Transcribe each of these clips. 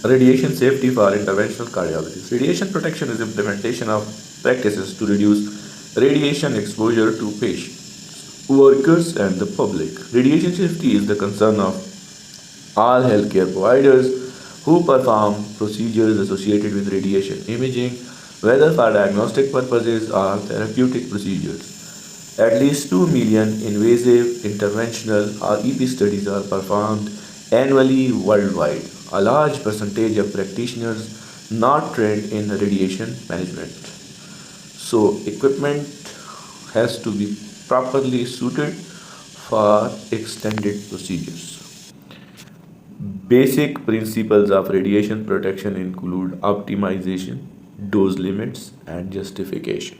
Radiation safety for interventional cardiologists. Radiation protection is implementation of practices to reduce radiation exposure to patients, workers, and the public. Radiation safety is the concern of all healthcare providers who perform procedures associated with radiation imaging, whether for diagnostic purposes or therapeutic procedures. At least 2 million invasive, interventional, or EP studies are performed annually worldwide. A large percentage of practitioners not trained in radiation management. So, equipment has to be properly suited for extended procedures. Basic principles of radiation protection include optimization, dose limits, and justification.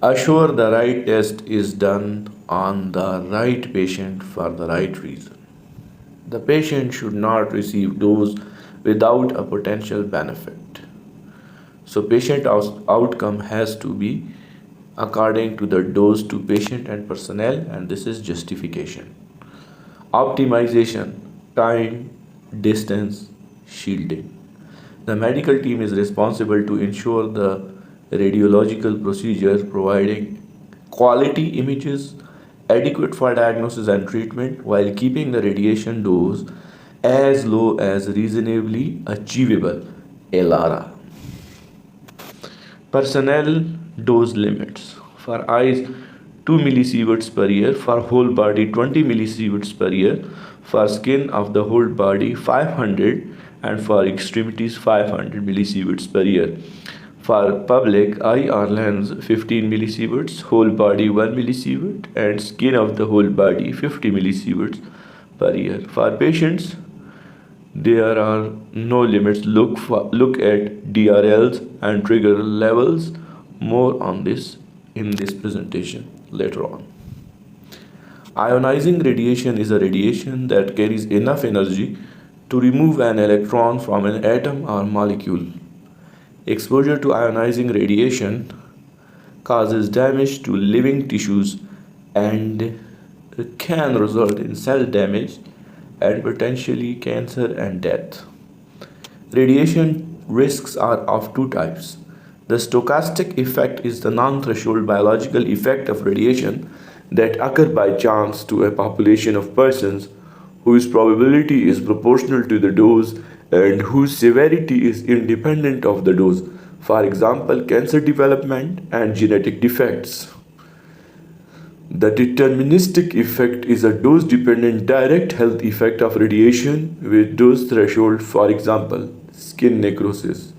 Assure the right test is done on the right patient for the right reason. The patient should not receive dose without a potential benefit. So patient outcome has to be according to the dose to patient and personnel, and this is justification. Optimization, time, distance, shielding. The medical team is responsible to ensure the radiological procedure providing quality images adequate for diagnosis and treatment while keeping the radiation dose as low as reasonably achievable. LRA. Personnel dose limits. For eyes 2 millisieverts per year, for whole body 20 millisieverts per year, for skin of the whole body 500, and for extremities 500 millisieverts per year. For public, eye or lens 15 millisieverts, whole body 1 millisievert, and skin of the whole body 50 millisieverts per year. For patients, there are no limits. Look at DRLs and trigger levels. More on this in this presentation later on. Ionizing radiation is a radiation that carries enough energy to remove an electron from an atom or molecule. Exposure to ionizing radiation causes damage to living tissues and can result in cell damage and potentially cancer and death. Radiation risks are of two types. The stochastic effect is the non-threshold biological effect of radiation that occur by chance to a population of persons whose probability is proportional to the dose and whose severity is independent of the dose. For example, cancer development and genetic defects. The deterministic effect is a dose-dependent direct health effect of radiation with dose threshold, for example, skin necrosis.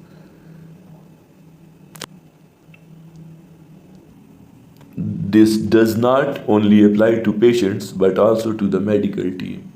This does not only apply to patients but also to the medical team.